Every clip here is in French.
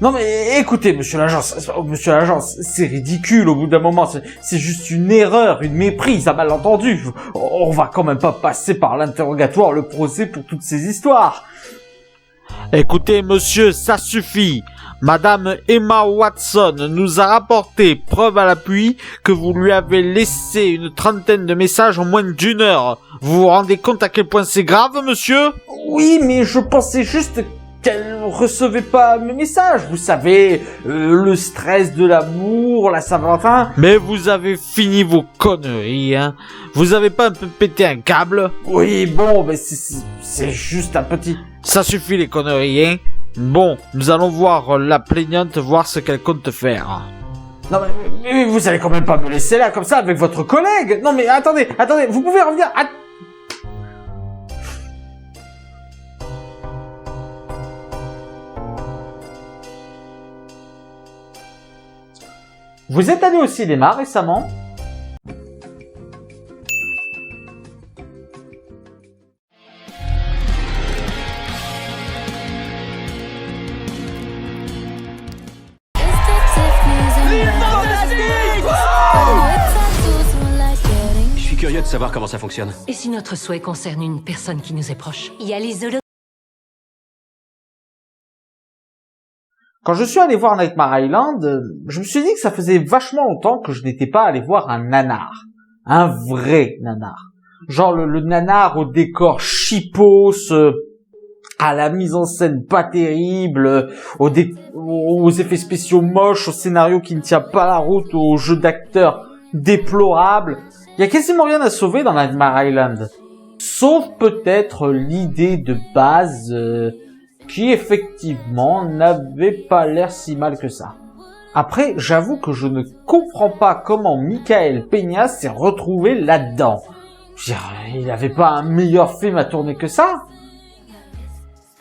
Non mais écoutez, monsieur l'agent, c'est ridicule au bout d'un moment, c'est juste une erreur, une méprise, un malentendu. On va quand même pas passer par l'interrogatoire, le procès pour toutes ces histoires. Écoutez, monsieur, ça suffit. Madame Emma Watson nous a rapporté, preuve à l'appui, que vous lui avez laissé une trentaine de messages en moins d'1 heure. Vous vous rendez compte à quel point c'est grave, monsieur? Oui, mais je pensais juste qu'elle recevait pas mes messages. Vous savez, le stress de l'amour, la Saint-Valentin. Mais vous avez fini vos conneries, hein. Vous avez pas un peu pété un câble? Oui, bon, mais c'est juste un petit... Ça suffit les conneries, hein. Bon, nous allons voir la plaignante, voir ce qu'elle compte faire. Non mais vous allez quand même pas me laisser là comme ça avec votre collègue. Non mais attendez, vous pouvez revenir... Vous êtes allé au cinéma récemment? Je suis curieux de savoir comment ça fonctionne. Et si notre souhait concerne une personne qui nous est proche? Il y a les holo... Quand je suis allé voir Nightmare Island, je me suis dit que ça faisait vachement longtemps que je n'étais pas allé voir un nanar. Un vrai nanar. Genre le nanar au décor cheapos, à la mise en scène pas terrible, aux effets spéciaux moches, au scénario qui ne tient pas la route, au jeu d'acteurs déplorable. Il y a quasiment rien à sauver dans Nightmare Island. Sauf peut-être l'idée de base... qui effectivement n'avait pas l'air si mal que ça. Après, j'avoue que je ne comprends pas comment Michael Peña s'est retrouvé là-dedans. Je veux dire, il n'avait pas un meilleur film à tourner que ça?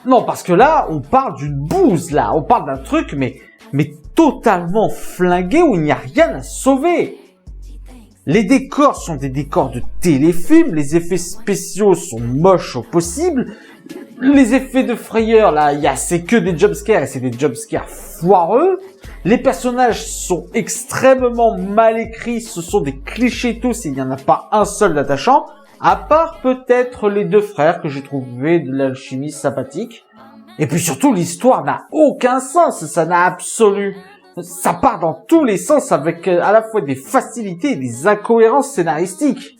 Non, parce que là, on parle d'une bouse, là. On parle d'un truc, mais totalement flingué où il n'y a rien à sauver. Les décors sont des décors de téléfilm, les effets spéciaux sont moches au possible. Les effets de frayeur, là, c'est que des jumpscares et c'est des jumpscares foireux. Les personnages sont extrêmement mal écrits, ce sont des clichés tous et il n'y en a pas un seul d'attachant, à part peut-être les deux frères que j'ai trouvé de l'alchimie sympathique. Et puis surtout, l'histoire n'a aucun sens, ça n'a absolu... Ça part dans tous les sens avec à la fois des facilités et des incohérences scénaristiques.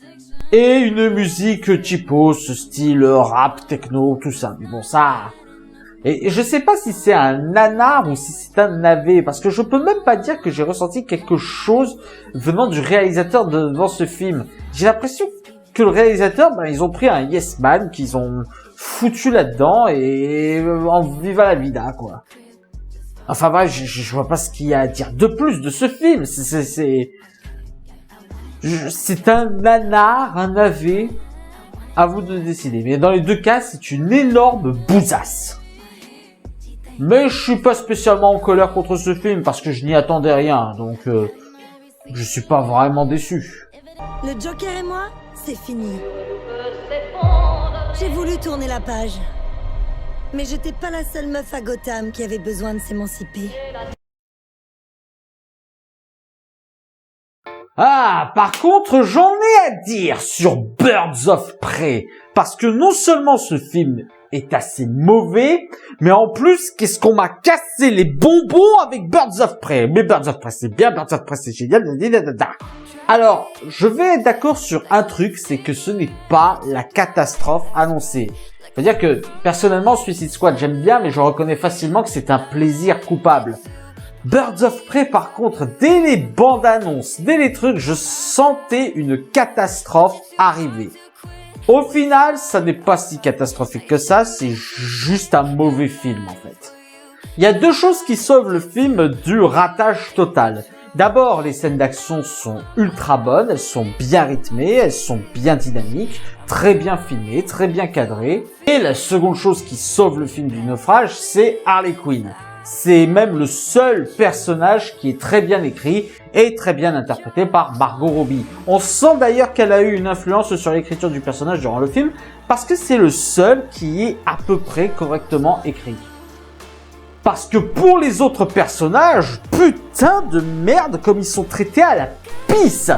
Et une musique cheapos, style rap, techno, tout ça. Mais bon, ça... Et je sais pas si c'est un nanar ou si c'est un navet, parce que je peux même pas dire que j'ai ressenti quelque chose venant du réalisateur devant ce film. J'ai l'impression que le réalisateur, ils ont pris un yes man qu'ils ont foutu là-dedans et en viva la vida, quoi. Enfin bref, je vois pas ce qu'il y a à dire de plus de ce film. C'est un nanar, un navet. À vous de décider. Mais dans les deux cas, c'est une énorme bousasse. Mais je suis pas spécialement en colère contre ce film parce que je n'y attendais rien. Donc, je suis pas vraiment déçu. Le Joker et moi, c'est fini. J'ai voulu tourner la page. Mais j'étais pas la seule meuf à Gotham qui avait besoin de s'émanciper. Ah, par contre, j'en ai à dire sur Birds of Prey. Parce que non seulement ce film est assez mauvais, mais en plus, qu'est-ce qu'on m'a cassé les bonbons avec Birds of Prey. Mais Birds of Prey, c'est bien, Birds of Prey, c'est génial. Alors, je vais être d'accord sur un truc, c'est que ce n'est pas la catastrophe annoncée. C'est-à-dire que, personnellement, Suicide Squad, j'aime bien, mais je reconnais facilement que c'est un plaisir coupable. Birds of Prey, par contre, dès les bandes annonces, dès les trucs, je sentais une catastrophe arriver. Au final, ça n'est pas si catastrophique que ça, c'est juste un mauvais film, en fait. Il y a deux choses qui sauvent le film du ratage total. D'abord, les scènes d'action sont ultra bonnes, elles sont bien rythmées, elles sont bien dynamiques, très bien filmées, très bien cadrées. Et la seconde chose qui sauve le film du naufrage, c'est Harley Quinn. C'est même le seul personnage qui est très bien écrit et très bien interprété par Margot Robbie. On sent d'ailleurs qu'elle a eu une influence sur l'écriture du personnage durant le film, parce que c'est le seul qui est à peu près correctement écrit. Parce que pour les autres personnages, putain de merde comme ils sont traités à la pisse.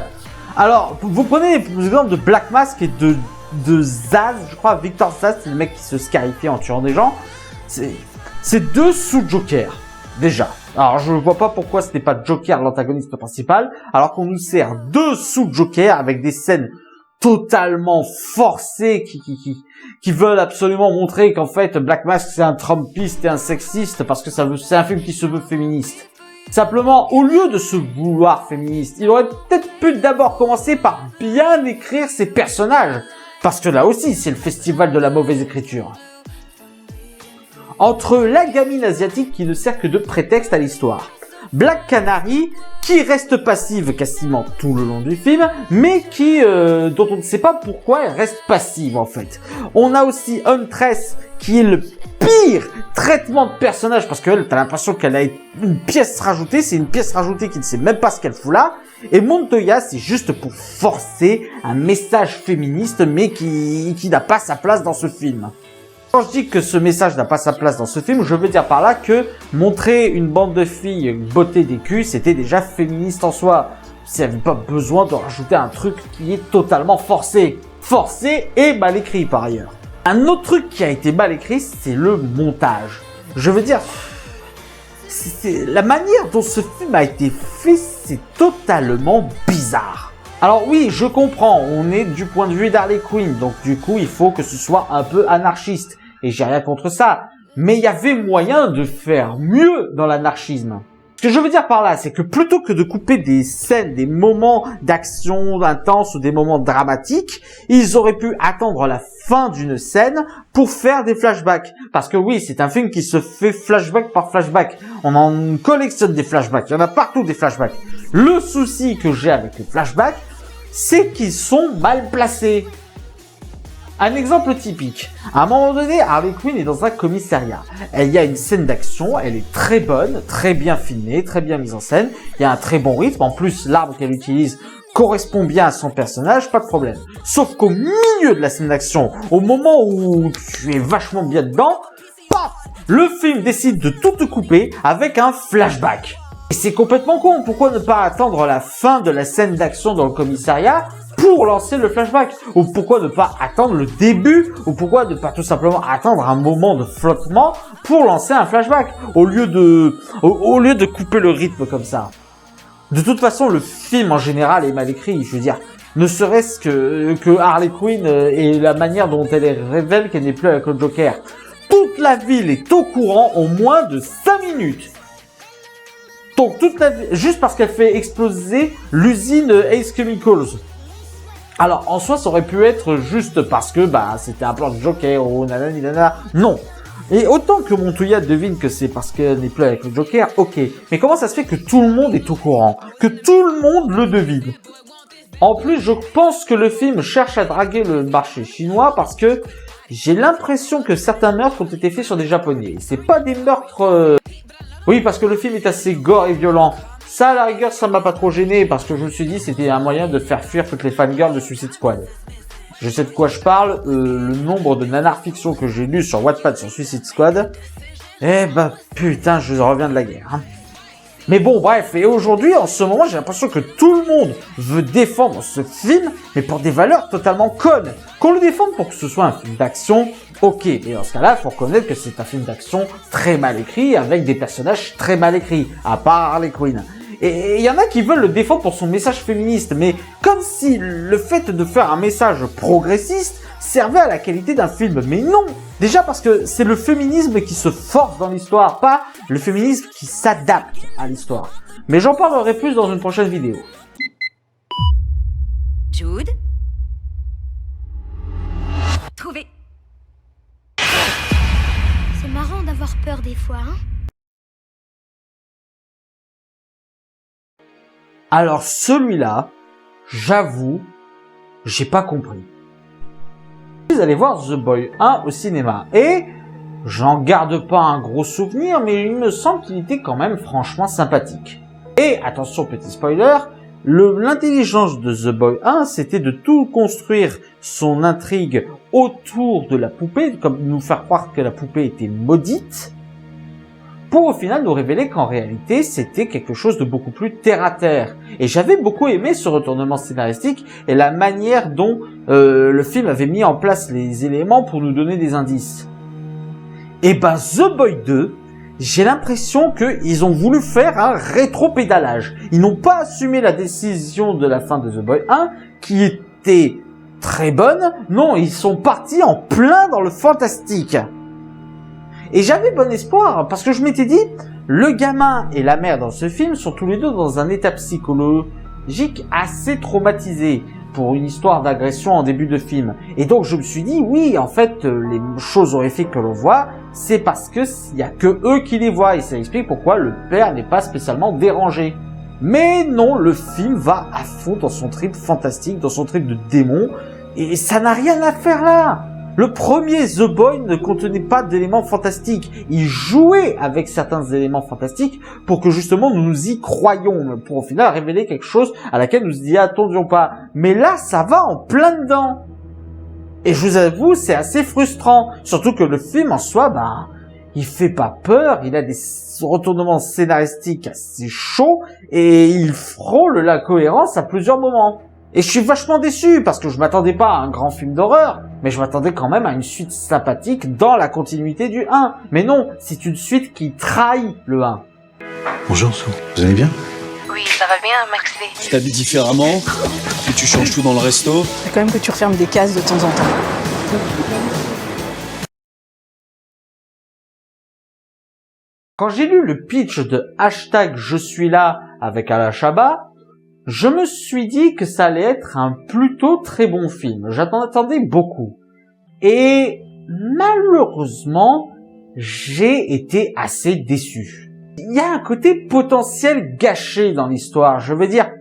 Alors, vous prenez l'exemple de Black Mask et de Zaz, je crois, Victor Zaz, c'est le mec qui se scarifiait en tuant des gens. C'est deux sous-Joker, déjà. Alors, je ne vois pas pourquoi ce n'est pas Joker l'antagoniste principal, alors qu'on nous sert deux sous-Joker avec des scènes totalement forcées qui veulent absolument montrer qu'en fait, Black Mask c'est un Trumpiste et un sexiste parce que c'est un film qui se veut féministe. Simplement, au lieu de se vouloir féministe, il aurait peut-être pu d'abord commencer par bien écrire ses personnages. Parce que là aussi, c'est le festival de la mauvaise écriture. Entre la gamine asiatique qui ne sert que de prétexte à l'histoire, Black Canary qui reste passive quasiment tout le long du film, mais dont on ne sait pas pourquoi elle reste passive en fait. On a aussi Huntress qui est le pire traitement de personnage parce qu'elle, t'as l'impression qu'elle a une pièce rajoutée, c'est une pièce rajoutée qui ne sait même pas ce qu'elle fout là. Et Montoya, c'est juste pour forcer un message féministe, mais qui n'a pas sa place dans ce film. Quand je dis que ce message n'a pas sa place dans ce film, je veux dire par là que montrer une bande de filles botter des culs, c'était déjà féministe en soi. Il n'y avait pas besoin de rajouter un truc qui est totalement forcé. Forcé et mal écrit par ailleurs. Un autre truc qui a été mal écrit, c'est le montage. Je veux dire, la manière dont ce film a été fait, c'est totalement bizarre. Alors oui, je comprends, on est du point de vue d'Harley Quinn, donc du coup, il faut que ce soit un peu anarchiste. Et j'ai rien contre ça. Mais il y avait moyen de faire mieux dans l'anarchisme. Ce que je veux dire par là, c'est que plutôt que de couper des scènes, des moments d'action intense ou des moments dramatiques, ils auraient pu attendre la fin d'une scène pour faire des flashbacks. Parce que oui, c'est un film qui se fait flashback par flashback. On en collectionne des flashbacks. Il y en a partout des flashbacks. Le souci que j'ai avec les flashbacks, c'est qu'ils sont mal placés. Un exemple typique. À un moment donné, Harley Quinn est dans un commissariat. Il y a une scène d'action, elle est très bonne, très bien filmée, très bien mise en scène. Il y a un très bon rythme. En plus, l'arme qu'elle utilise correspond bien à son personnage, pas de problème. Sauf qu'au milieu de la scène d'action, au moment où tu es vachement bien dedans, paf, le film décide de tout te couper avec un flashback. Et c'est complètement con. Pourquoi ne pas attendre la fin de la scène d'action dans le commissariat pour lancer le flashback? Ou pourquoi ne pas attendre le début? Ou pourquoi ne pas tout simplement attendre un moment de flottement pour lancer un flashback? Au lieu de couper le rythme comme ça. De toute façon, le film en général est mal écrit. Je veux dire, ne serait-ce que Harley Quinn et la manière dont elle révèle qu'elle n'est plus avec le Joker. Toute la ville est au courant en moins de 5 minutes. Donc toute la ville, juste parce qu'elle fait exploser l'usine Ace Chemicals. Alors, en soi, ça aurait pu être juste parce que, c'était un plan de Joker, ou nanani nanana. Non. Et autant que Montoya devine que c'est parce qu'elle n'est plus avec le Joker, ok. Mais comment ça se fait que tout le monde est au courant? Que tout le monde le devine? En plus, je pense que le film cherche à draguer le marché chinois parce que j'ai l'impression que certains meurtres ont été faits sur des Japonais. C'est pas des meurtres... Oui, parce que le film est assez gore et violent. Ça, à la rigueur, ça m'a pas trop gêné parce que je me suis dit c'était un moyen de faire fuir toutes les fangirls de Suicide Squad. Je sais de quoi je parle, le nombre de nanar-fiction que j'ai lu sur Wattpad sur Suicide Squad, putain, je reviens de la guerre. Hein. Mais bon, bref, et aujourd'hui, en ce moment, j'ai l'impression que tout le monde veut défendre ce film, mais pour des valeurs totalement connes. Qu'on le défende pour que ce soit un film d'action, ok. Et dans ce cas-là, il faut reconnaître que c'est un film d'action très mal écrit, avec des personnages très mal écrits, à part Harley Quinn. Et il y en a qui veulent le défendre pour son message féministe, mais comme si le fait de faire un message progressiste servait à la qualité d'un film. Mais non! Déjà parce que c'est le féminisme qui se force dans l'histoire, pas le féminisme qui s'adapte à l'histoire. Mais j'en parlerai plus dans une prochaine vidéo. Jude? Trouvé. C'est marrant d'avoir peur des fois, hein? Alors celui-là, j'avoue, j'ai pas compris. Je suis allé voir The Boy 1 au cinéma et j'en garde pas un gros souvenir, mais il me semble qu'il était quand même franchement sympathique. Et attention, petit spoiler, l'intelligence de The Boy 1, c'était de tout construire son intrigue autour de la poupée, comme nous faire croire que la poupée était maudite, pour au final nous révéler qu'en réalité c'était quelque chose de beaucoup plus terre à terre. Et j'avais beaucoup aimé ce retournement scénaristique et la manière dont le film avait mis en place les éléments pour nous donner des indices. Et ben The Boy 2, j'ai l'impression qu'ils ont voulu faire un rétro-pédalage. Ils n'ont pas assumé la décision de la fin de The Boy 1 qui était très bonne. Non, ils sont partis en plein dans le fantastique. Et j'avais bon espoir, parce que je m'étais dit, le gamin et la mère dans ce film sont tous les deux dans un état psychologique assez traumatisé pour une histoire d'agression en début de film. Et donc je me suis dit, oui, en fait, les choses horrifiques que l'on voit, c'est parce que il y a que eux qui les voient, et ça explique pourquoi le père n'est pas spécialement dérangé. Mais non, le film va à fond dans son trip fantastique, dans son trip de démon, et ça n'a rien à faire là. Le premier The Boy ne contenait pas d'éléments fantastiques. Il jouait avec certains éléments fantastiques pour que justement nous nous y croyions, pour au final révéler quelque chose à laquelle nous y attendions pas. Mais là, ça va en plein dedans. Et je vous avoue, c'est assez frustrant. Surtout que le film en soi, il fait pas peur, il a des retournements scénaristiques assez chauds et il frôle la cohérence à plusieurs moments. Et je suis vachement déçu parce que je m'attendais pas à un grand film d'horreur, mais je m'attendais quand même à une suite sympathique dans la continuité du 1. Mais non, c'est une suite qui trahit le 1. Bonjour Sou, vous allez bien? Oui, ça va bien, Maxley. Tu t'habilles différemment, que tu changes tout dans le resto. Faut quand même que tu refermes des cases de temps en temps. Quand j'ai lu le pitch de #Je suis là avec Alain Chabat, je me suis dit que ça allait être un plutôt très bon film. J'en attendais beaucoup. Et malheureusement, j'ai été assez déçu. Il y a un côté potentiel gâché dans l'histoire. Je veux dire,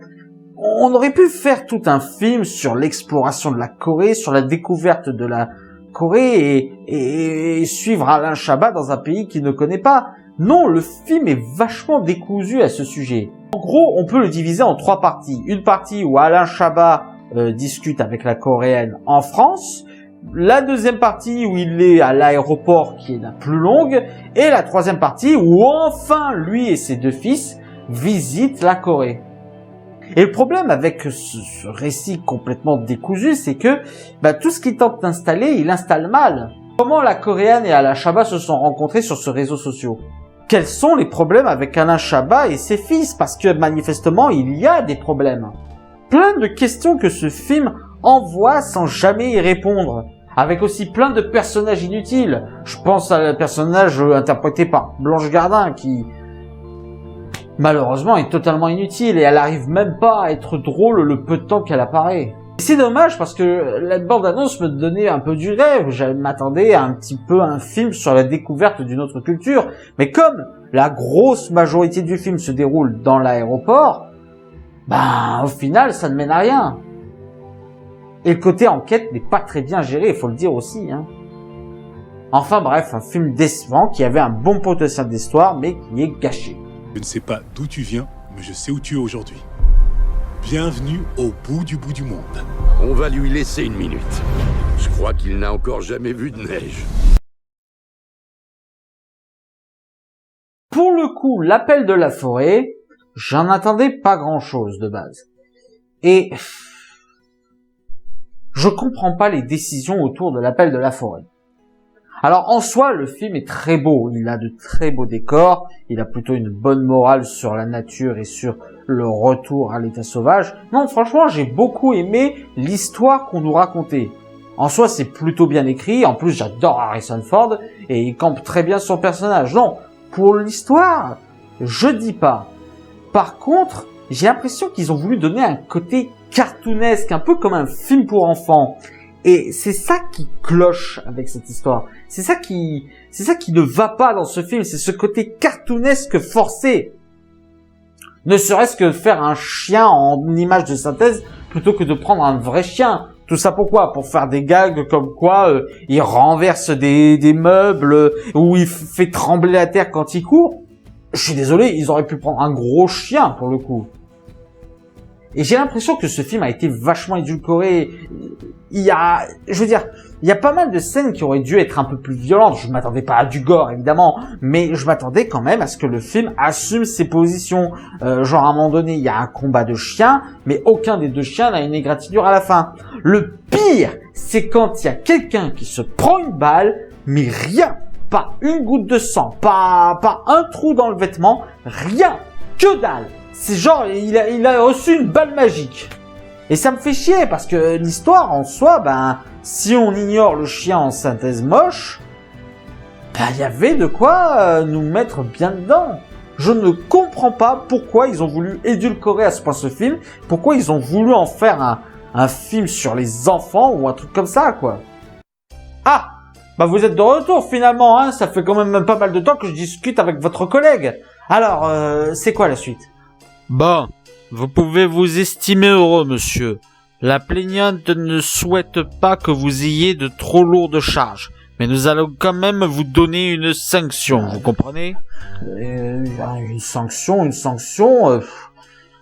on aurait pu faire tout un film sur l'exploration de la Corée, sur la découverte de la Corée et suivre Alain Chabat dans un pays qu'il ne connaît pas. Non, le film est vachement décousu à ce sujet. En gros, on peut le diviser en 3 parties. Une partie où Alain Chabat discute avec la Coréenne en France. La deuxième partie où il est à l'aéroport qui est la plus longue. Et la troisième partie où enfin lui et ses 2 fils visitent la Corée. Et le problème avec ce récit complètement décousu, c'est que tout ce qu'il tente d'installer, il installe mal. Comment la Coréenne et Alain Chabat se sont rencontrés sur ce réseau social? Quels sont les problèmes avec Alain Chabat et ses fils? Parce que manifestement, il y a des problèmes. Plein de questions que ce film envoie sans jamais y répondre. Avec aussi plein de personnages inutiles. Je pense à le personnage interprété par Blanche Gardin qui, malheureusement, est totalement inutile et elle arrive même pas à être drôle le peu de temps qu'elle apparaît. C'est dommage parce que la bande-annonce me donnait un peu du rêve. Je m'attendais à un petit peu un film sur la découverte d'une autre culture. Mais comme la grosse majorité du film se déroule dans l'aéroport, au final, ça ne mène à rien. Et le côté enquête n'est pas très bien géré, il faut le dire aussi. Enfin bref, un film décevant qui avait un bon potentiel d'histoire, mais qui est gâché. Je ne sais pas d'où tu viens, mais je sais où tu es aujourd'hui. Bienvenue au bout du monde. On va lui laisser une minute. Je crois qu'il n'a encore jamais vu de neige. Pour le coup, l'appel de la forêt, j'en attendais pas grand-chose de base. Et je comprends pas les décisions autour de l'appel de la forêt. Alors en soi, le film est très beau, il a de très beaux décors, il a plutôt une bonne morale sur la nature et sur le retour à l'état sauvage. Non, franchement, j'ai beaucoup aimé l'histoire qu'on nous racontait. En soi, c'est plutôt bien écrit, en plus j'adore Harrison Ford, et il campe très bien son personnage. Non, pour l'histoire, je dis pas. Par contre, j'ai l'impression qu'ils ont voulu donner un côté cartoonesque, un peu comme un film pour enfants. Et c'est ça qui cloche avec cette histoire. C'est ça qui ne va pas dans ce film. C'est ce côté cartoonesque forcé. Ne serait-ce que faire un chien en image de synthèse plutôt que de prendre un vrai chien. Tout ça pourquoi? Pour faire des gags comme quoi il renverse des meubles ou il fait trembler la terre quand il court. Je suis désolé, ils auraient pu prendre un gros chien pour le coup. Et j'ai l'impression que ce film a été vachement édulcoré. Il y a pas mal de scènes qui auraient dû être un peu plus violentes. Je m'attendais pas à du gore, évidemment, mais je m'attendais quand même à ce que le film assume ses positions. Genre, à un moment donné, il y a un combat de chiens, mais aucun des deux chiens n'a une égratignure à la fin. Le pire, c'est quand il y a quelqu'un qui se prend une balle, mais rien, pas une goutte de sang, pas un trou dans le vêtement, rien, que dalle. C'est genre, il a reçu une balle magique. Et ça me fait chier, parce que l'histoire, en soi, si on ignore le chien en synthèse moche, il y avait de quoi nous mettre bien dedans. Je ne comprends pas pourquoi ils ont voulu édulcorer à ce point ce film, pourquoi ils ont voulu en faire un film sur les enfants ou un truc comme ça, quoi. Ah, vous êtes de retour finalement, hein, ça fait quand même pas mal de temps que je discute avec votre collègue. Alors, c'est quoi la suite ? Bon, vous pouvez vous estimer heureux, monsieur. La plaignante ne souhaite pas que vous ayez de trop lourdes charges, mais nous allons quand même vous donner une sanction, vous comprenez ? Une sanction.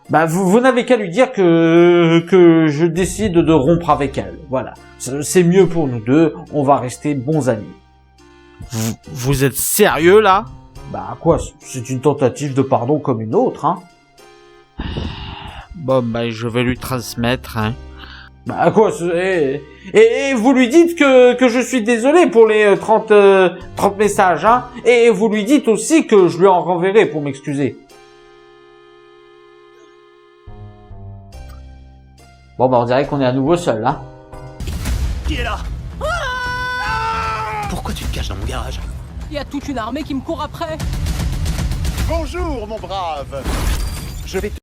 Vous n'avez qu'à lui dire que je décide de rompre avec elle. Voilà, c'est mieux pour nous deux. On va rester bons amis. Vous êtes sérieux là ? Quoi ? C'est une tentative de pardon comme une autre, hein. Bon, je vais lui transmettre, hein. Quoi ? Et vous lui dites que je suis désolé pour les 30 messages, hein. Et vous lui dites aussi que je lui en renverrai pour m'excuser. Bon, on dirait qu'on est à nouveau seul, là. Qui est là? Pourquoi tu te caches dans mon garage? Il y a toute une armée qui me court après. Bonjour, mon brave. Je vais te...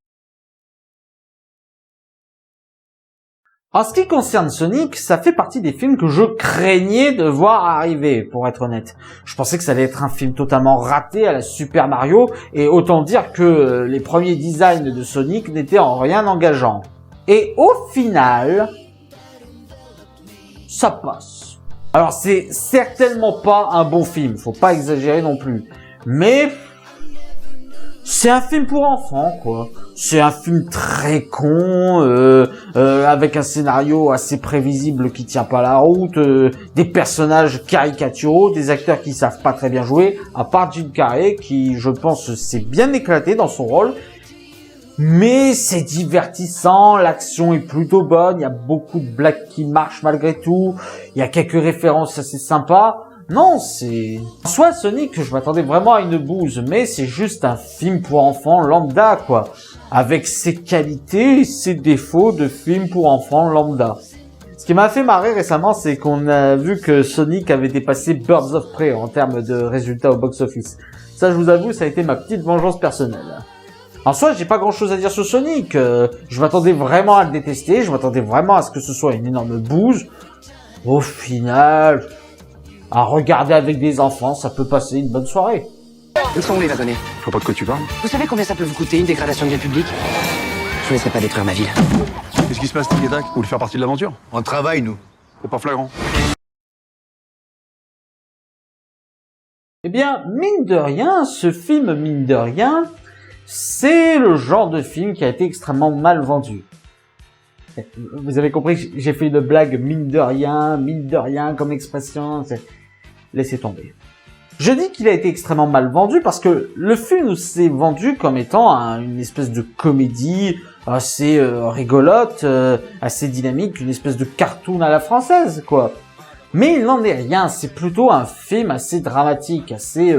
En ce qui concerne Sonic, ça fait partie des films que je craignais de voir arriver, pour être honnête. Je pensais que ça allait être un film totalement raté à la Super Mario, et autant dire que les premiers designs de Sonic n'étaient en rien engageants. Et au final, ça passe. Alors c'est certainement pas un bon film, faut pas exagérer non plus. Mais c'est un film pour enfants, quoi. C'est un film très con, avec un scénario assez prévisible qui tient pas la route, des personnages caricaturaux, des acteurs qui savent pas très bien jouer, à part Jim Carrey qui, je pense, s'est bien éclaté dans son rôle. Mais c'est divertissant, l'action est plutôt bonne, il y a beaucoup de blagues qui marchent malgré tout, il y a quelques références assez sympas. Non, c'est... En soi, Sonic, je m'attendais vraiment à une bouse, mais c'est juste un film pour enfants lambda, quoi. Avec ses qualités et ses défauts de film pour enfants lambda. Ce qui m'a fait marrer récemment, c'est qu'on a vu que Sonic avait dépassé Birds of Prey en termes de résultats au box-office. Ça, je vous avoue, ça a été ma petite vengeance personnelle. En soi, j'ai pas grand chose à dire sur Sonic. Je m'attendais vraiment à le détester, je m'attendais vraiment à ce que ce soit une énorme bouse. Au final, à regarder avec des enfants, ça peut passer une bonne soirée. Où sont les wagonnets? Je vois pas de quoi tu parles. Vous savez combien ça peut vous coûter une dégradation de bien public? Je ne laisserai pas détruire ma ville. Qu'est-ce qui se passe, Tic-Tac? Vous voulez faire partie de l'aventure? On travaille, nous. C'est pas flagrant. Eh bien, mine de rien, ce film, mine de rien, c'est le genre de film qui a été extrêmement mal vendu. Vous avez compris que j'ai fait une blague mine de rien comme expression, laissez tomber. Je dis qu'il a été extrêmement mal vendu parce que le film s'est vendu comme étant une espèce de comédie assez rigolote, assez dynamique, une espèce de cartoon à la française, quoi. Mais il n'en est rien, c'est plutôt un film assez dramatique, assez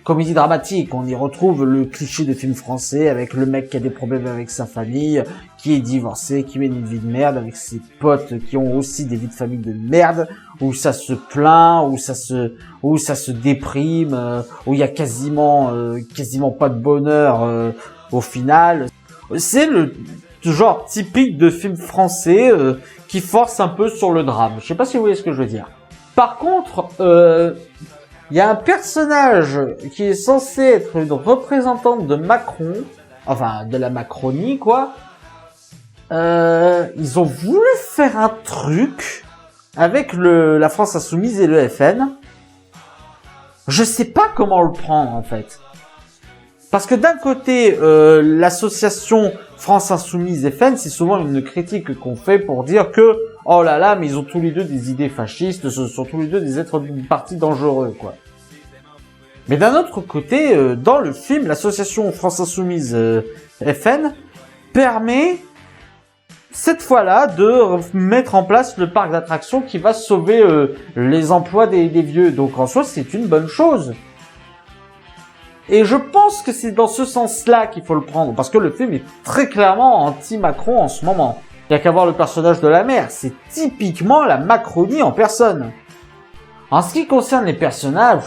comédie dramatique. On y retrouve le cliché de film français avec le mec qui a des problèmes avec sa famille, qui est divorcé, qui mène une vie de merde avec ses potes qui ont aussi des vies de famille de merde, où ça se plaint, où ça se déprime, où il y a quasiment pas de bonheur au final. C'est le genre typique de film français qui force un peu sur le drame. Je sais pas si vous voyez ce que je veux dire. Par contre, il y a un personnage qui est censé être une représentante de Macron, enfin de la Macronie, quoi. Ils ont voulu faire un truc avec la France Insoumise et le FN. Je sais pas comment le prendre, en fait. Parce que d'un côté, l'association France Insoumise FN, c'est souvent une critique qu'on fait pour dire que oh là là, mais ils ont tous les deux des idées fascistes, ce sont tous les deux des êtres d'une partie dangereux, quoi. Mais d'un autre côté, dans le film, l'association France Insoumise FN permet cette fois-là de mettre en place le parc d'attractions qui va sauver les emplois des vieux. Donc en soi, c'est une bonne chose. Et je pense que c'est dans ce sens-là qu'il faut le prendre, parce que le film est très clairement anti-Macron en ce moment. Il y a qu'à voir le personnage de la mère, c'est typiquement la Macronie en personne. En ce qui concerne les personnages,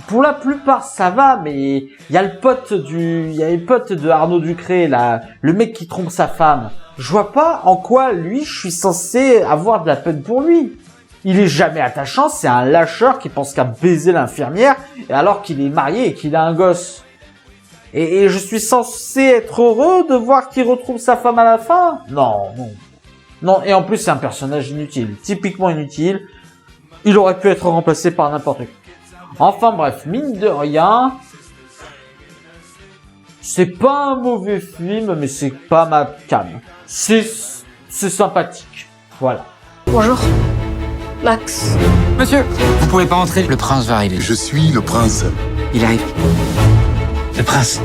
pour la plupart ça va, mais il y a les potes de Arnaud Ducré, là, le mec qui trompe sa femme. Je vois pas en quoi lui, je suis censé avoir de la peine pour lui. Il est jamais attachant, c'est un lâcheur qui pense qu'à baiser l'infirmière, alors qu'il est marié et qu'il a un gosse. Et je suis censé être heureux de voir qu'il retrouve sa femme à la fin? Non, non. Non, et en plus c'est un personnage inutile, typiquement inutile. Il aurait pu être remplacé par n'importe qui. Enfin bref, mine de rien, c'est pas un mauvais film, mais c'est pas ma cam. C'est sympathique, voilà. Bonjour. Max. Monsieur, vous pouvez pas entrer, le prince va arriver. Je suis le prince. Il arrive. Le prince.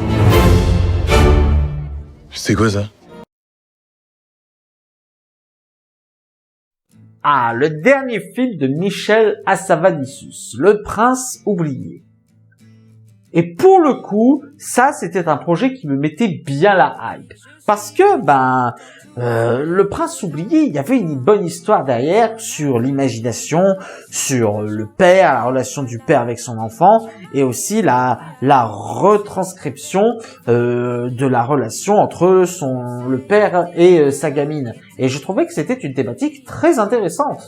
C'est quoi ça? Ah, le dernier film de Michel Hazanavicius, Le Prince oublié. Et pour le coup, ça c'était un projet qui me mettait bien la hype. Parce que, Le Prince oublié, il y avait une bonne histoire derrière sur l'imagination, sur le père, la relation du père avec son enfant, et aussi la retranscription de la relation entre le père et sa gamine. Et je trouvais que c'était une thématique très intéressante.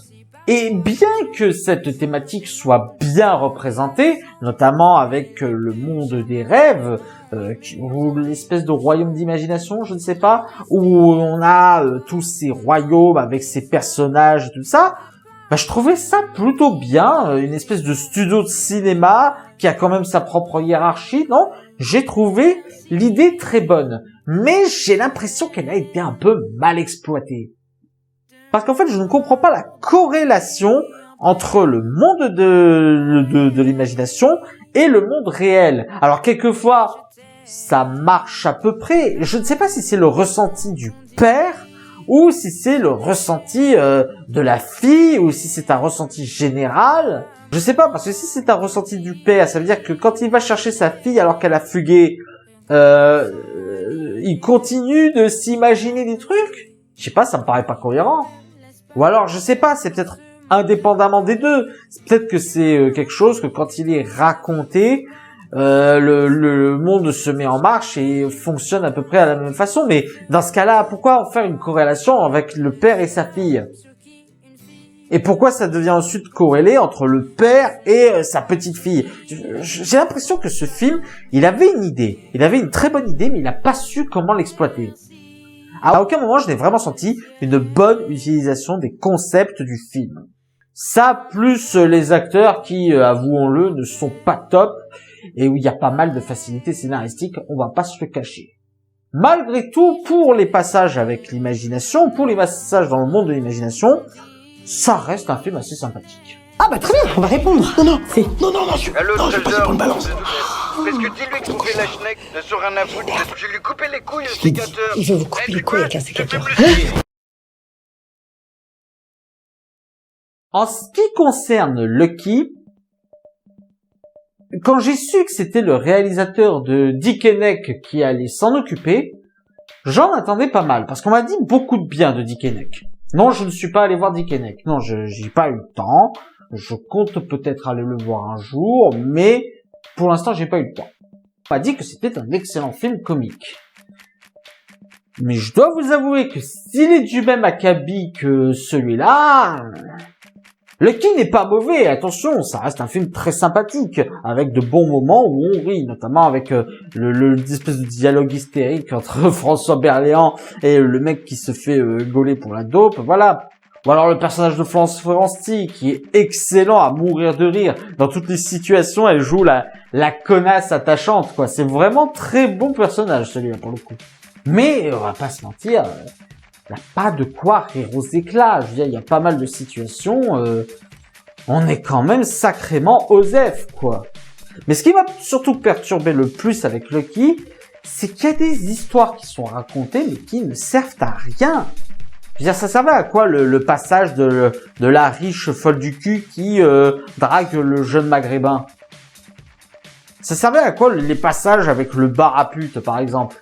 Et bien que cette thématique soit bien représentée, notamment avec le monde des rêves, ou l'espèce de royaume d'imagination, je ne sais pas, où on a tous ces royaumes avec ces personnages et tout ça, je trouvais ça plutôt bien, une espèce de studio de cinéma qui a quand même sa propre hiérarchie, non? J'ai trouvé l'idée très bonne, mais j'ai l'impression qu'elle a été un peu mal exploitée. Parce qu'en fait, je ne comprends pas la corrélation entre le monde de l'imagination et le monde réel. Alors, quelquefois, ça marche à peu près. Je ne sais pas si c'est le ressenti du père ou si c'est le ressenti de la fille ou si c'est un ressenti général. Je sais pas, parce que si c'est un ressenti du père, ça veut dire que quand il va chercher sa fille alors qu'elle a fugué, il continue de s'imaginer des trucs. Je sais pas, ça me paraît pas cohérent. Ou alors, je sais pas, c'est peut-être indépendamment des deux. Peut-être que c'est quelque chose que quand il est raconté, le monde se met en marche et fonctionne à peu près à la même façon. Mais dans ce cas-là, pourquoi en faire une corrélation avec le père et sa fille? Et pourquoi ça devient ensuite corrélé entre le père et sa petite fille? J'ai l'impression que ce film, il avait une idée. Il avait une très bonne idée, mais il n'a pas su comment l'exploiter. À aucun moment, je n'ai vraiment senti une bonne utilisation des concepts du film. Ça, plus les acteurs qui, avouons-le, ne sont pas top et où il y a pas mal de facilités scénaristiques, on va pas se le cacher. Malgré tout, pour les passages avec l'imagination, pour les passages dans le monde de l'imagination, ça reste un film assez sympathique. Ah très bien, on va répondre. Non, Si. non, je vais passer pour une balance. Parce que dis-lui que trouver la schneck ne sera rien à foutre. Je vais lui couper les couilles au sécateur. Je vais vous couper les couilles avec un sécateur. En ce qui concerne Lucky, quand j'ai su que c'était le réalisateur de Dickeneck qui allait s'en occuper, j'en attendais pas mal, parce qu'on m'a dit beaucoup de bien de Dickeneck. Non, je ne suis pas allé voir Dickeneck. Non, j'ai pas eu le temps. Je compte peut-être aller le voir un jour, mais pour l'instant, j'ai pas eu le temps. On m'a dit que c'était un excellent film comique. Mais je dois vous avouer que s'il est du même acabit que celui-là, Lucky n'est pas mauvais, attention, ça reste un film très sympathique, avec de bons moments où on rit, notamment avec l'espèce de dialogue hystérique entre François Berléand et le mec qui se fait gauler pour la dope, voilà. Ou alors le personnage de Florence Foresti, qui est excellent à mourir de rire. Dans toutes les situations, elle joue la connasse attachante, quoi. C'est vraiment très bon personnage, celui-là, pour le coup. Mais, on va pas se mentir, il n'y a pas de quoi rire aux éclats. Je veux dire, il y a pas mal de situations, on est quand même sacrément osef, quoi. Mais ce qui m'a surtout perturbé le plus avec Lucky, c'est qu'il y a des histoires qui sont racontées, mais qui ne servent à rien. Je veux dire, ça servait à quoi le passage de la riche folle du cul qui drague le jeune maghrébin? Ça servait à quoi les passages avec le bar à pute, par exemple?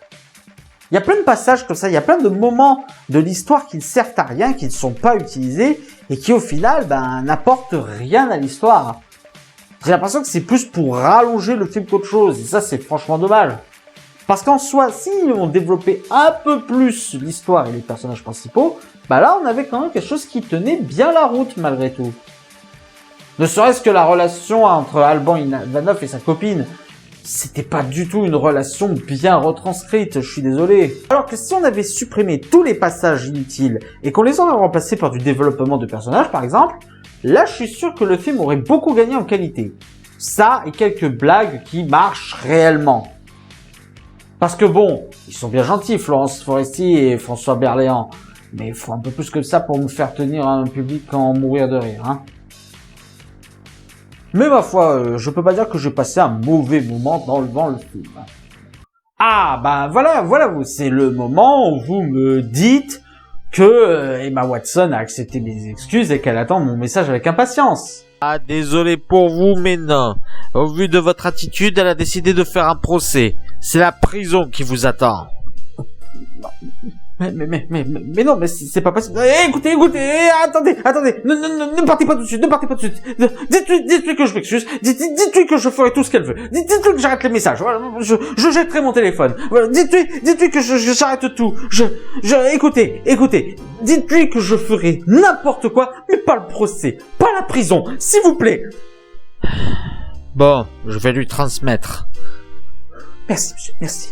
Il y a plein de passages comme ça, il y a plein de moments de l'histoire qui ne servent à rien, qui ne sont pas utilisés, et qui au final, n'apportent rien à l'histoire. J'ai l'impression que c'est plus pour rallonger le film qu'autre chose, et ça c'est franchement dommage. Parce qu'en soi, s'ils ont développé un peu plus l'histoire et les personnages principaux, là on avait quand même quelque chose qui tenait bien la route malgré tout. Ne serait-ce que la relation entre Alban Ivanov et sa copine, c'était pas du tout une relation bien retranscrite, je suis désolé. Alors que si on avait supprimé tous les passages inutiles et qu'on les aurait remplacés par du développement de personnages par exemple, là je suis sûr que le film aurait beaucoup gagné en qualité. Ça et quelques blagues qui marchent réellement. Parce que bon, ils sont bien gentils, Florence Foresti et François Berléand. Mais il faut un peu plus que ça pour me faire tenir un public en mourir de rire, hein. Mais ma foi, je peux pas dire que j'ai passé un mauvais moment devant le film. Ah, voilà, c'est le moment où vous me dites que Emma Watson a accepté mes excuses et qu'elle attend mon message avec impatience. Ah, désolé pour vous, mais non. Au vu de votre attitude, elle a décidé de faire un procès. C'est la prison qui vous attend. Mais non, mais c'est pas possible. Écoutez, attendez, ne partez pas tout de suite, Dites-lui que je m'excuse, dites-lui que je ferai tout ce qu'elle veut, dites-lui que j'arrête les messages, voilà, je jetterai mon téléphone, voilà, dites-lui que j'arrête tout, écoutez, dites-lui que je ferai n'importe quoi, mais pas le procès, pas la prison, s'il vous plaît. Bon, je vais lui transmettre. Merci, monsieur, merci.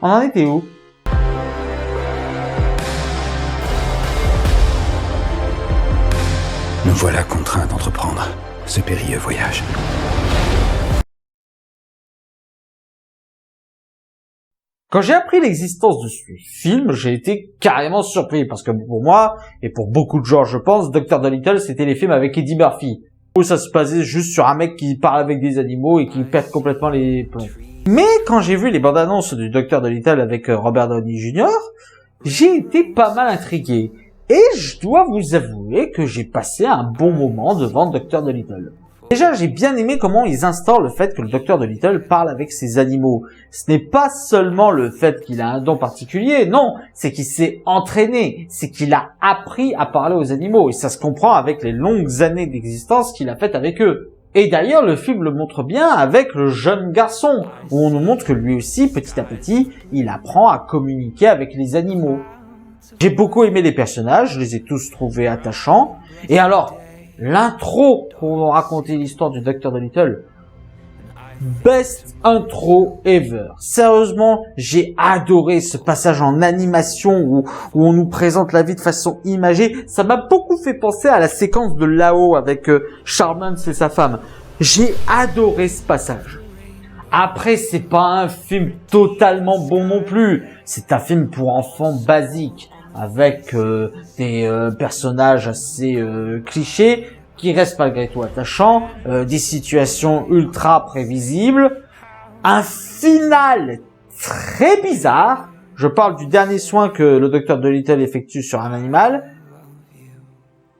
On en était où? Nous voilà contraints d'entreprendre ce périlleux voyage. Quand j'ai appris l'existence de ce film, j'ai été carrément surpris, parce que pour moi, et pour beaucoup de gens je pense, Dr. Dolittle c'était les films avec Eddie Murphy, où ça se basait juste sur un mec qui parle avec des animaux et qui perd complètement les plombs. Mais quand j'ai vu les bandes annonces du Dr. Dolittle avec Robert Downey Jr., j'ai été pas mal intrigué. Et je dois vous avouer que j'ai passé un bon moment devant Dr. Dolittle. Déjà, j'ai bien aimé comment ils instaurent le fait que le Dr. Dolittle parle avec ses animaux. Ce n'est pas seulement le fait qu'il a un don particulier, non, c'est qu'il s'est entraîné, c'est qu'il a appris à parler aux animaux. Et ça se comprend avec les longues années d'existence qu'il a faites avec eux. Et d'ailleurs, le film le montre bien avec le jeune garçon, où on nous montre que lui aussi, petit à petit, il apprend à communiquer avec les animaux. J'ai beaucoup aimé les personnages, je les ai tous trouvés attachants. Et alors, l'intro pour raconter l'histoire du Dr. Dolittle, best intro ever. Sérieusement, j'ai adoré ce passage en animation où on nous présente la vie de façon imagée. Ça m'a beaucoup fait penser à la séquence de Là-haut avec Charmant et sa femme. J'ai adoré ce passage. Après, c'est pas un film totalement bon non plus. C'est un film pour enfants basique avec des personnages assez clichés qui restent malgré tout attachants, des situations ultra prévisibles, un final très bizarre. Je parle du dernier soin que le Dr. Dolittle effectue sur un animal.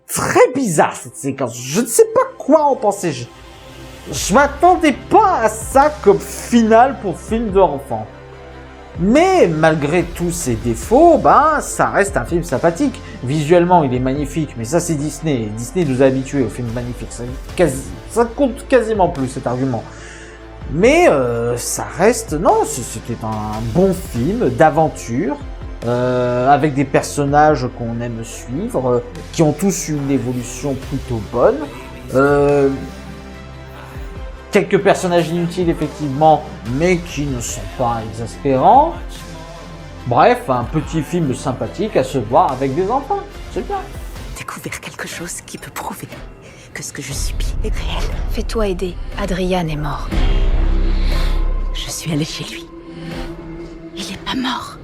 Très bizarre cette séquence. Je ne sais pas quoi en penser. Je m'attendais pas à ça comme final pour film d'enfant. Mais malgré tous ses défauts, ça reste un film sympathique. Visuellement, il est magnifique, mais ça c'est Disney. Disney nous a habitués aux films magnifiques. Ça compte quasiment plus cet argument. Mais ça reste... Non, c'était un bon film d'aventure, avec des personnages qu'on aime suivre, qui ont tous une évolution plutôt bonne. Quelques personnages inutiles, effectivement, mais qui ne sont pas exaspérants. Bref, un petit film sympathique à se voir avec des enfants. C'est bien. Découvert quelque chose qui peut prouver que ce que je subis est réel. Fais-toi aider. Adrian est mort. Je suis allée chez lui. Il est pas mort.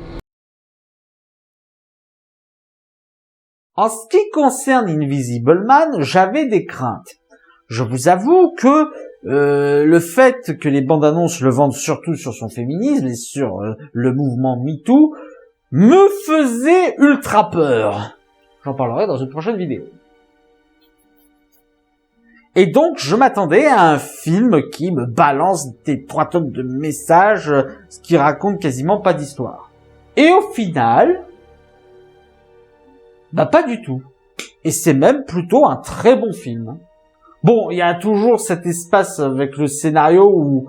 En ce qui concerne Invisible Man, j'avais des craintes. Je vous avoue que le fait que les bandes annonces le vendent surtout sur son féminisme et sur le mouvement MeToo me faisait ultra peur. J'en parlerai dans une prochaine vidéo. Et donc, je m'attendais à un film qui me balance des 3 tonnes de messages, ce qui raconte quasiment pas d'histoire. Et au final, bah pas du tout. Et c'est même plutôt un très bon film. Bon, il y a toujours cet espace avec le scénario où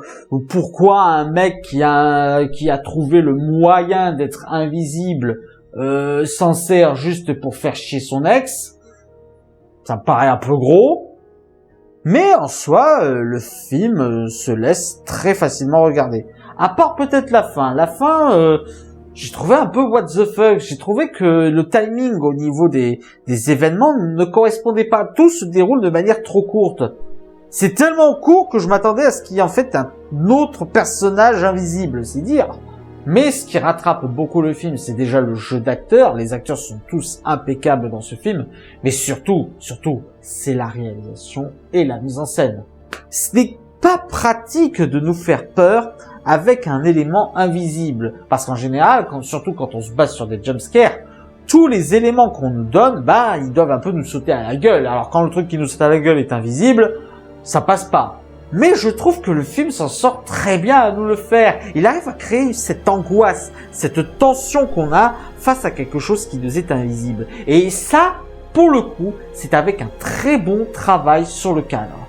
pourquoi un mec qui a trouvé le moyen d'être invisible s'en sert juste pour faire chier son ex. Ça me paraît un peu gros. Mais en soi, le film se laisse très facilement regarder. À part peut-être la fin. La fin, j'ai trouvé un peu what the fuck. J'ai trouvé que le timing au niveau des événements ne correspondait pas. Tout se déroule de manière trop courte. C'est tellement court que je m'attendais à ce qu'il y ait en fait un autre personnage invisible, c'est dire. Mais ce qui rattrape beaucoup le film, c'est déjà le jeu d'acteurs. Les acteurs sont tous impeccables dans ce film. Mais surtout, c'est la réalisation et la mise en scène. Ce n'est pas pratique de nous faire peur avec un élément invisible. Parce qu'en général, surtout quand on se base sur des jumpscares, tous les éléments qu'on nous donne, ils doivent un peu nous sauter à la gueule. Alors quand le truc qui nous saute à la gueule est invisible, ça passe pas. Mais je trouve que le film s'en sort très bien à nous le faire. Il arrive à créer cette angoisse, cette tension qu'on a face à quelque chose qui nous est invisible. Et ça, pour le coup, c'est avec un très bon travail sur le cadre.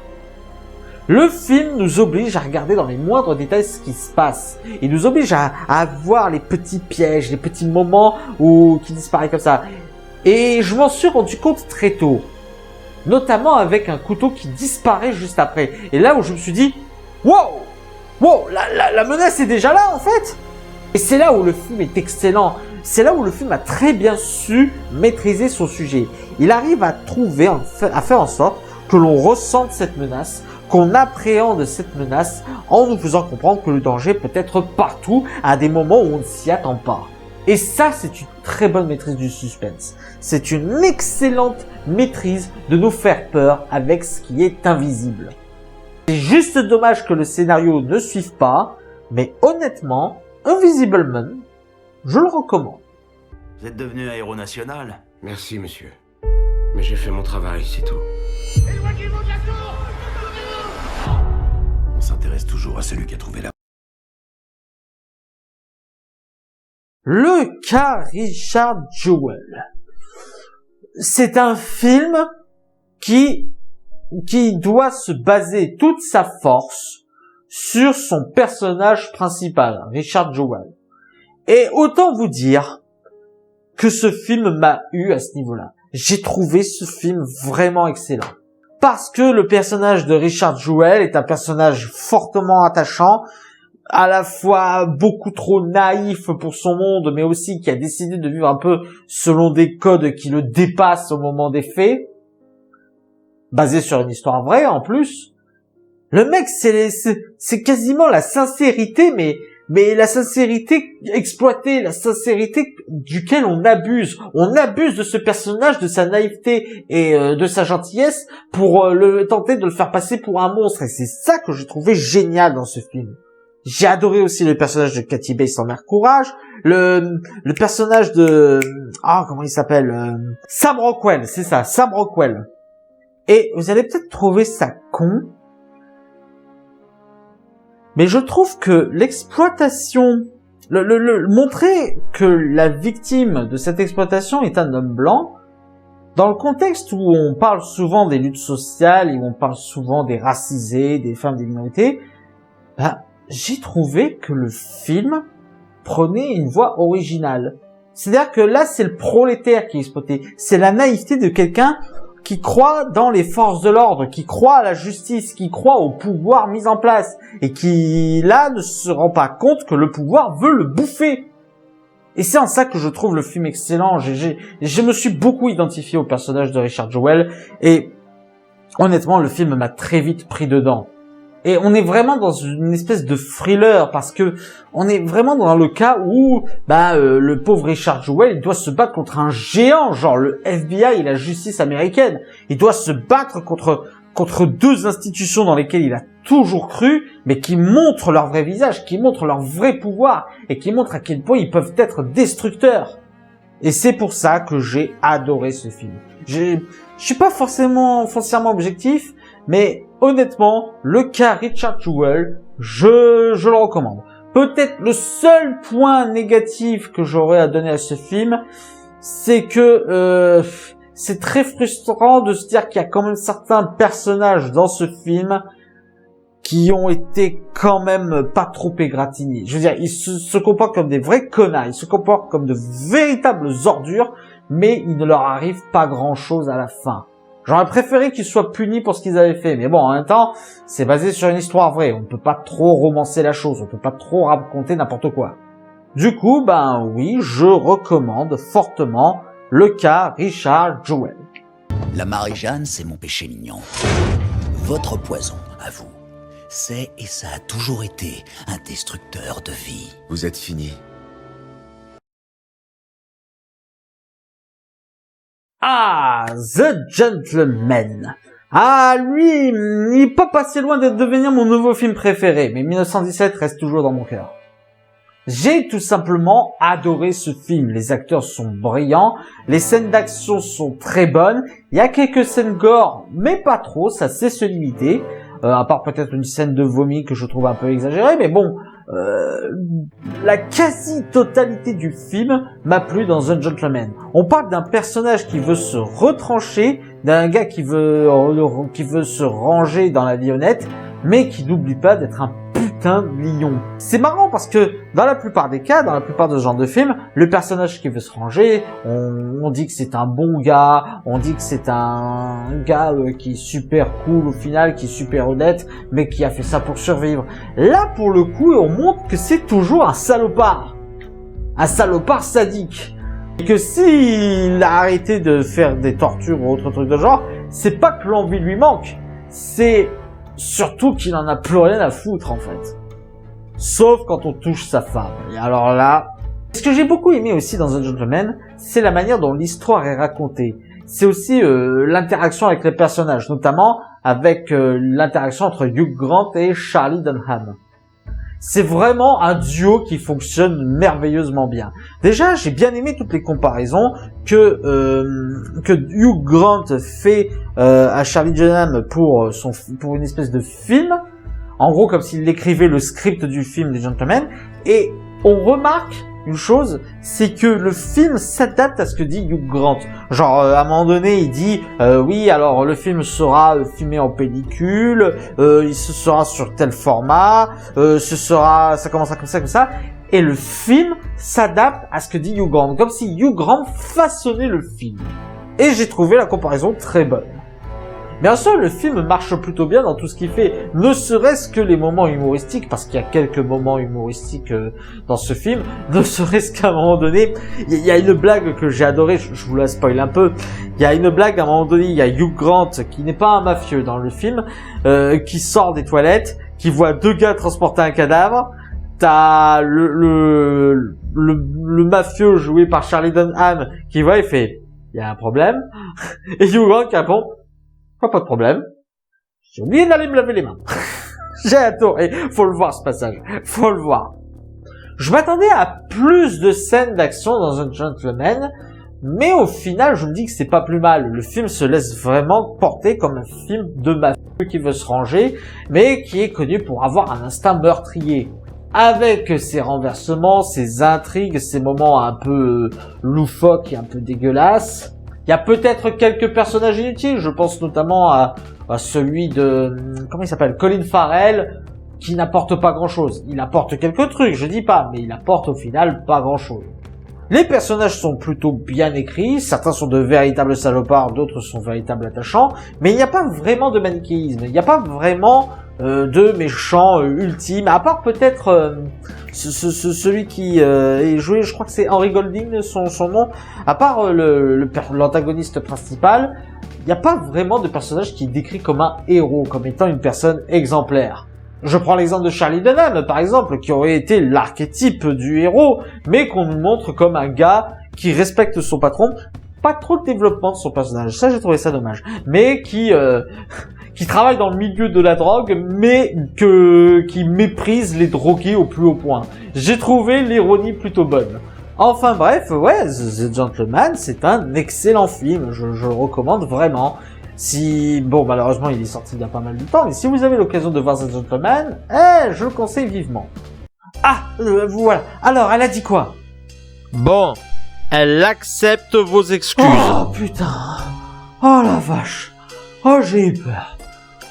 Le film nous oblige à regarder dans les moindres détails ce qui se passe. Il nous oblige à voir les petits pièges, les petits moments qui disparaissent comme ça. Et je m'en suis rendu compte très tôt. Notamment avec un couteau qui disparaît juste après. Et là où je me suis dit, wow, la menace est déjà là en fait. Et c'est là où le film est excellent. C'est là où le film a très bien su maîtriser son sujet. Il arrive à faire en sorte que l'on ressente cette menace, qu'on appréhende cette menace en nous faisant comprendre que le danger peut être partout à des moments où on ne s'y attend pas. Et ça, c'est une très bonne maîtrise du suspense. C'est une excellente maîtrise de nous faire peur avec ce qui est invisible. C'est juste dommage que le scénario ne suive pas, mais honnêtement, Invisible Man, je le recommande. Vous êtes devenu un héros national. Merci, monsieur. Mais j'ai fait mon travail, c'est tout. On s'intéresse toujours à celui qui a trouvé la... Le cas Richard Jewell. C'est un film qui doit se baser toute sa force sur son personnage principal, Richard Jewell. Et autant vous dire que ce film m'a eu à ce niveau-là. J'ai trouvé ce film vraiment excellent. Parce que le personnage de Richard Jewell est un personnage fortement attachant, à la fois beaucoup trop naïf pour son monde, mais aussi qui a décidé de vivre un peu selon des codes qui le dépassent au moment des faits, basé sur une histoire vraie en plus. Le mec, c'est quasiment la sincérité, mais la sincérité exploitée, la sincérité duquel on abuse. On abuse de ce personnage, de sa naïveté et de sa gentillesse pour tenter de le faire passer pour un monstre. Et c'est ça que j'ai trouvé génial dans ce film. J'ai adoré aussi le personnage de Kathy Bates dans Mère Courage, le personnage de comment il s'appelle, Sam Rockwell, c'est ça, Sam Rockwell. Et vous allez peut-être trouver ça con, mais je trouve que l'exploitation, montrer que la victime de cette exploitation est un homme blanc, dans le contexte où on parle souvent des luttes sociales et où on parle souvent des racisés, des femmes, des minorités, j'ai trouvé que le film prenait une voie originale. C'est-à-dire que là, c'est le prolétaire qui est exploité. C'est la naïveté de quelqu'un qui croit dans les forces de l'ordre, qui croit à la justice, qui croit au pouvoir mis en place, et qui, là, ne se rend pas compte que le pouvoir veut le bouffer. Et c'est en ça que je trouve le film excellent. Je me suis beaucoup identifié au personnage de Richard Jewell et honnêtement, le film m'a très vite pris dedans. Et on est vraiment dans une espèce de thriller parce que on est vraiment dans le cas où le pauvre Richard Jewell, il doit se battre contre un géant, genre le FBI et la justice américaine. Il doit se battre contre deux institutions dans lesquelles il a toujours cru, mais qui montrent leur vrai visage, qui montrent leur vrai pouvoir et qui montrent à quel point ils peuvent être destructeurs. Et c'est pour ça que j'ai adoré ce film. Je suis pas forcément foncièrement objectif, mais honnêtement, le cas Richard Jewell, je le recommande. Peut-être le seul point négatif que j'aurais à donner à ce film, c'est que c'est très frustrant de se dire qu'il y a quand même certains personnages dans ce film qui ont été quand même pas trop égratignés. Je veux dire, ils se comportent comme des vrais connards, ils se comportent comme de véritables ordures, mais il ne leur arrive pas grand-chose à la fin. J'aurais préféré qu'ils soient punis pour ce qu'ils avaient fait, mais bon, en même temps, c'est basé sur une histoire vraie, on ne peut pas trop romancer la chose, on peut pas trop raconter n'importe quoi. Du coup, oui, je recommande fortement le cas Richard Jewell. La Marie-Jeanne, c'est mon péché mignon. Votre poison, à vous, c'est et ça a toujours été un destructeur de vie. Vous êtes fini. Ah, The Gentleman. Ah, lui, il est pas passé loin de devenir mon nouveau film préféré, mais 1917 reste toujours dans mon cœur. J'ai tout simplement adoré ce film. Les acteurs sont brillants, les scènes d'action sont très bonnes, il y a quelques scènes gore, mais pas trop, ça sait se limiter, à part peut-être une scène de vomi que je trouve un peu exagérée, mais bon, la quasi-totalité du film m'a plu dans The Gentleman. On parle d'un personnage qui veut se retrancher, d'un gars qui veut se ranger dans la vie honnête, mais qui n'oublie pas d'être un putain de lion. C'est marrant parce que dans la plupart des cas, dans la plupart de ce genre de films, le personnage qui veut se ranger, on dit que c'est un bon gars, on dit que c'est un gars qui est super cool au final, qui est super honnête, mais qui a fait ça pour survivre. Là, pour le coup, on montre que c'est toujours un salopard sadique. Et que s'il a arrêté de faire des tortures ou autre truc de genre, c'est pas que l'envie lui manque, c'est surtout qu'il en a plus rien à foutre en fait. Sauf quand on touche sa femme. Et alors là, ce que j'ai beaucoup aimé aussi dans The Gentleman, c'est la manière dont l'histoire est racontée. C'est aussi l'interaction avec les personnages, notamment avec l'interaction entre Hugh Grant et Charlie Dunham. C'est vraiment un duo qui fonctionne merveilleusement bien. Déjà, j'ai bien aimé toutes les comparaisons que Hugh Grant fait à Charlie Dunham pour une espèce de film, en gros comme s'il écrivait le script du film des Gentlemen. Et on remarque une chose, c'est que le film s'adapte à ce que dit Hugh Grant. Genre, à un moment donné, il dit oui, alors le film sera filmé en pellicule, il se sera sur tel format, ça commencera comme ça. Et le film s'adapte à ce que dit Hugh Grant, comme si Hugh Grant façonnait le film. Et j'ai trouvé la comparaison très bonne. Bien sûr, le film marche plutôt bien dans tout ce qu'il fait, ne serait-ce que les moments humoristiques, parce qu'il y a quelques moments humoristiques dans ce film, ne serait-ce qu'à un moment donné, il y a une blague que j'ai adorée, je vous la spoil un peu, il y a une blague à un moment donné, il y a Hugh Grant, qui n'est pas un mafieux dans le film, qui sort des toilettes, qui voit deux gars transporter un cadavre, t'as le mafieux joué par Charlie Dunham, qui voit et fait, il y a un problème, et Hugh Grant qui répond, pas de problème. J'ai oublié d'aller me laver les mains. J'ai adoré. Faut le voir, ce passage. Faut le voir. Je m'attendais à plus de scènes d'action dans un Gentleman, mais au final, je me dis que c'est pas plus mal. Le film se laisse vraiment porter comme un film de mafieux qui veut se ranger, mais qui est connu pour avoir un instinct meurtrier. Avec ses renversements, ses intrigues, ses moments un peu loufoques et un peu dégueulasses. Il y a peut-être quelques personnages inutiles, je pense notamment à celui de, comment il s'appelle, Colin Farrell, qui n'apporte pas grand-chose. Il apporte quelques trucs, je dis pas, mais il apporte au final pas grand-chose. Les personnages sont plutôt bien écrits, certains sont de véritables salopards, d'autres sont véritables attachants, mais il n'y a pas vraiment de manichéisme, il n'y a pas vraiment de méchants ultimes, à part peut-être celui qui est joué, je crois que c'est Henry Golding son nom, à part l'antagoniste principal, il n'y a pas vraiment de personnage qui est décrit comme un héros, comme étant une personne exemplaire. Je prends l'exemple de Charlie Hunnam, par exemple, qui aurait été l'archétype du héros, mais qu'on nous montre comme un gars qui respecte son patron. Pas trop de développement de son personnage, ça j'ai trouvé ça dommage, mais qui travaille dans le milieu de la drogue, mais qui méprise les drogués au plus haut point. J'ai trouvé l'ironie plutôt bonne. Enfin bref, ouais, The Gentleman, c'est un excellent film, je le recommande vraiment. Bon, malheureusement, il est sorti il y a pas mal de temps, mais si vous avez l'occasion de voir The Gentleman, je le conseille vivement. Ah, voilà. Alors, elle a dit quoi? Bon, elle accepte vos excuses. Oh, putain. Oh, la vache. Oh, j'ai eu peur.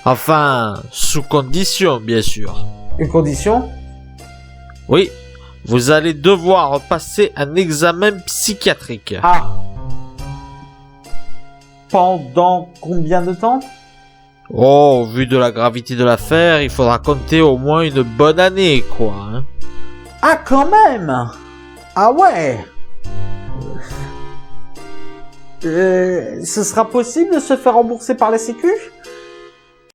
Enfin, sous condition, bien sûr. Une condition? Oui, vous allez devoir passer un examen psychiatrique. Ah. Pendant combien de temps? Oh, vu de la gravité de l'affaire, il faudra compter au moins une bonne année, quoi. Hein. Ah, quand même. Ah ouais. Ce sera possible de se faire rembourser par la Sécu?